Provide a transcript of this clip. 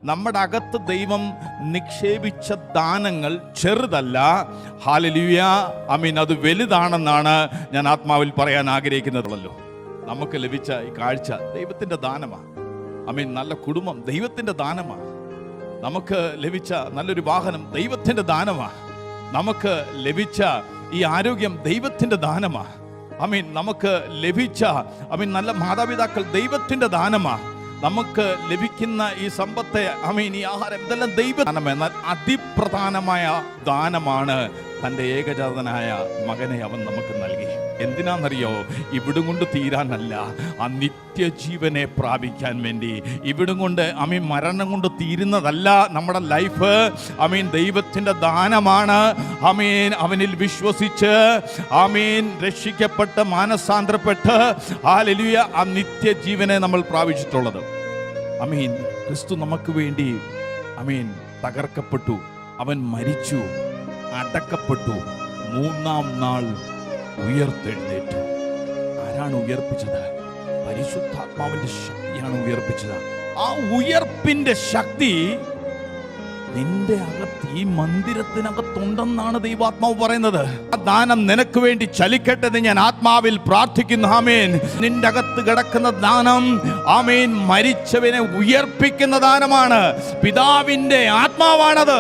നമ്മുടെ അകത്ത് ദൈവം നിക്ഷേപിച്ച ദാനങ്ങൾ ചെറുതല്ല. ഹല്ലേലൂയ, ആമീൻ. അത് വലുതാണെന്നാണ് ഞാൻ ആത്മാവിൽ പറയാൻ ആഗ്രഹിക്കുന്നതുള്ളൂ. നമുക്ക് ലഭിച്ച ഈ കാഴ്ച ദൈവത്തിൻ്റെ ദാനമാണ്. ആമീൻ. നല്ല കുടുംബം ദൈവത്തിൻ്റെ ദാനമാണ്. നമുക്ക് ലഭിച്ച നല്ലൊരു വാഹനം ദൈവത്തിൻ്റെ ദാനമാണ്. നമുക്ക് ലഭിച്ച ഈ ആരോഗ്യം ദൈവത്തിൻ്റെ ദാനമാണ്. ആമീൻ. നമുക്ക് ലഭിച്ച നല്ല മാതാപിതാക്കൾ ദൈവത്തിൻ്റെ ദാനമാണ്. നമുക്ക് ലഭിക്കുന്ന ഈ സമ്പത്ത്, ആമീൻ, ഈ ആഹാരം, ഇതെല്ലാം ദൈവദാനം. എന്നാൽ അതിപ്രധാനമായ ദാനമാണ് തൻ്റെ ഏകജാതനായ മകനെ അവൻ നമുക്ക് നൽകി. എന്തിനാണെന്നറിയോ? ഇവിടും കൊണ്ട് തീരാനല്ല, ആ നിത്യജീവനെ പ്രാപിക്കാൻ വേണ്ടി. ഇവിടും കൊണ്ട് മരണം കൊണ്ട് തീരുന്നതല്ല നമ്മുടെ ലൈഫ്. ദൈവത്തിൻ്റെ ദാനമാണ്. അവനിൽ വിശ്വസിച്ച് രക്ഷിക്കപ്പെട്ട് മാനസാന്തരപ്പെട്ട് ഹല്ലേലൂയ ആ നിത്യജീവനെ നമ്മൾ പ്രാപിച്ചിട്ടുള്ളത്. ക്രിസ്തു നമുക്ക് വേണ്ടി തകർക്കപ്പെട്ടു, അവൻ മരിച്ചു, അടക്കപ്പെട്ടു, മൂന്നാം നാൾ ഉയർത്തെഴുന്നേറ്റു. ആരാണ് ഉയർപ്പിച്ചത്? പരിശുദ്ധാത്മാവിന്റെ ശക്തിയാണ് ഉയർപ്പിച്ചത്. ആ ഉയർപ്പിന്റെ ശക്തി നിന്റെ അകത്ത്, ഈ മന്ദിരത്തിനകത്തുണ്ടെന്നാണ് ദൈവാത്മാവ് പറയുന്നത്. ആ ദാനം നിനക്ക് വേണ്ടി ചലിക്കട്ടെ ഞാൻ ആത്മാവിൽ പ്രാർത്ഥിക്കുന്നു. ആമേൻ. നിന്റെ അകത്ത് കിടക്കുന്ന ദാനം, ആമേൻ, മരിച്ചവനെ ഉയർപ്പിക്കുന്ന ദാനമാണ്. പിതാവിന്റെ ആത്മാവാണത്.